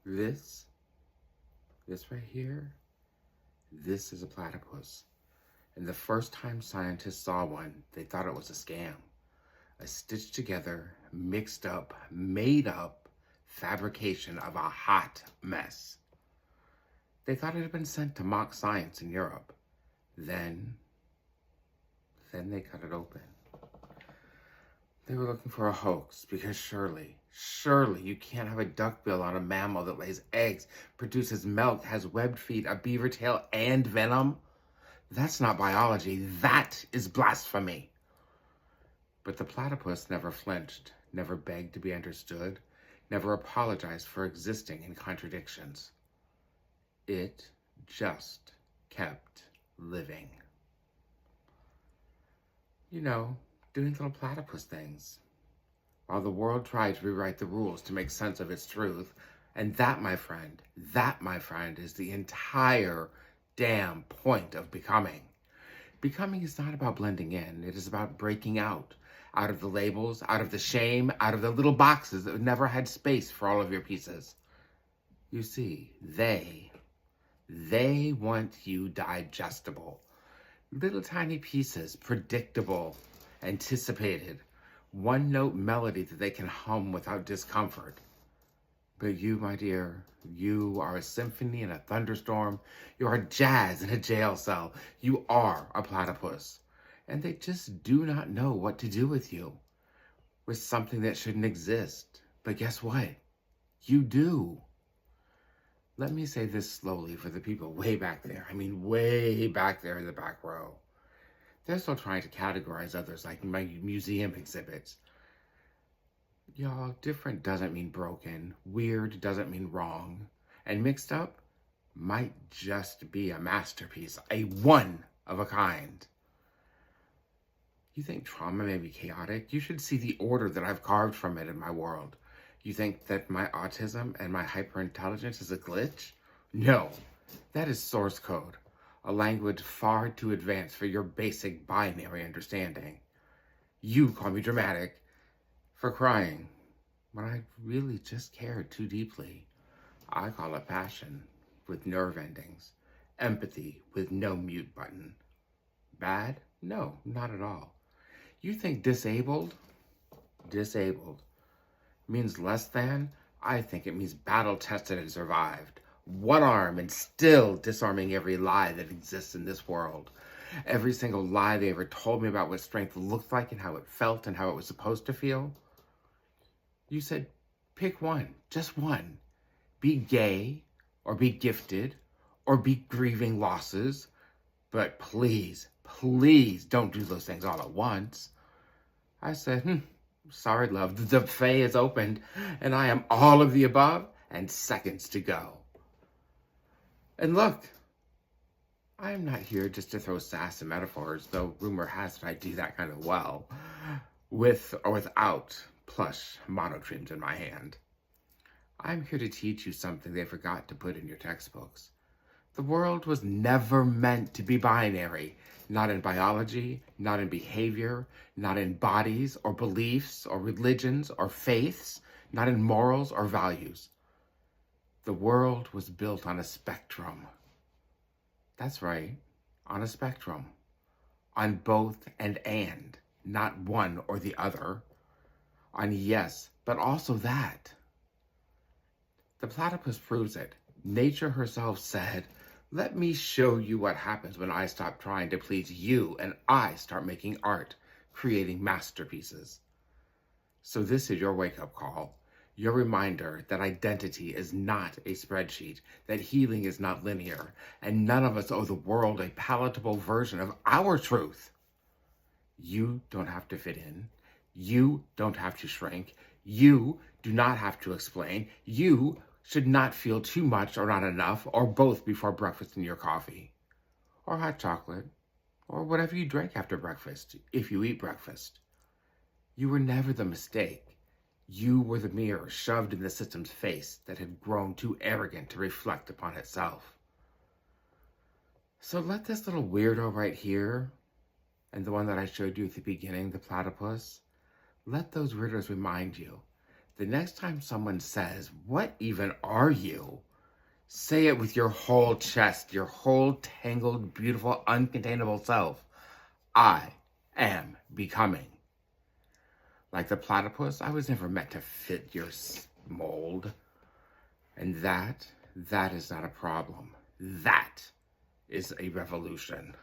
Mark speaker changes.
Speaker 1: This right here, this is a platypus. And the first time scientists saw one, they thought it was a scam. A stitched together, mixed up, made up fabrication of a hot mess. They thought it had been sent to mock science in Europe. Then they cut it open. They were looking for a hoax because surely you can't have a duckbill on a mammal that lays eggs, produces milk, has webbed feet, a beaver tail, and venom. That's not biology. That is blasphemy. But the platypus never flinched, never begged to be understood, never apologized for existing in contradictions. It just kept living. You know, doing little platypus things, while the world tried to rewrite the rules to make sense of its truth. And that, my friend, is the entire damn point of becoming. Becoming is not about blending in. It is about breaking out of the labels, out of the shame, out of the little boxes that never had space for all of your pieces. You see, they want you digestible. Little tiny pieces, predictable, anticipated, one-note melody that they can hum without discomfort. But you, my dear, you are a symphony in a thunderstorm. You are jazz in a jail cell. You are a platypus. And they just do not know what to do with you. With something that shouldn't exist. But guess what? You do. Let me say this slowly for the people way back there. I mean, way back there in the back row. They're still trying to categorize others like my museum exhibits. Y'all, different doesn't mean broken. Weird doesn't mean wrong. And mixed up might just be a masterpiece. A one of a kind. You think trauma may be chaotic? You should see the order that I've carved from it in my world. You think that my autism and my hyperintelligence is a glitch? No, that is source code, a language far too advanced for your basic binary understanding. You call me dramatic for crying when I really just cared too deeply. I call it passion with nerve endings, empathy with no mute button. Bad? No, not at all. You think disabled? Disabled means less than? I think it means battle-tested and survived. One arm and still disarming every lie that exists in this world. Every single lie they ever told me about what strength looked like and how it felt and how it was supposed to feel. You said, pick one, just one. Be gay, or be gifted, or be grieving losses. But please don't do those things all at once. I said, sorry, love, the buffet is opened, and I am all of the above and seconds to go. And look, I am not here just to throw sass and metaphors, though rumor has it I do that kind of well, with or without plush monotremes in my hand. I'm here to teach you something they forgot to put in your textbooks. The world was never meant to be binary. Not in biology, not in behavior, not in bodies or beliefs or religions or faiths, not in morals or values. The world was built on a spectrum. That's right, on a spectrum. On both and, not one or the other. On yes, but also that. The platypus proves it. Nature herself said, let me show you what happens when I stop trying to please you and I start making art, creating masterpieces. So this is your wake-up call, your reminder that identity is not a spreadsheet, that healing is not linear, and none of us owe the world a palatable version of our truth. You don't have to fit in. You don't have to shrink. You do not have to explain. You should not feel too much or not enough, or both before breakfast in your coffee, or hot chocolate, or whatever you drink after breakfast, if you eat breakfast. You were never the mistake. You were the mirror shoved in the system's face that had grown too arrogant to reflect upon itself. So let this little weirdo right here, and the one that I showed you at the beginning, the platypus, let those weirdos remind you The next time someone says, "What even are you?" say it with your whole chest, your whole tangled, beautiful, uncontainable self. I am becoming. Like the platypus, I was never meant to fit your mold. And that is not a problem. That is a revolution.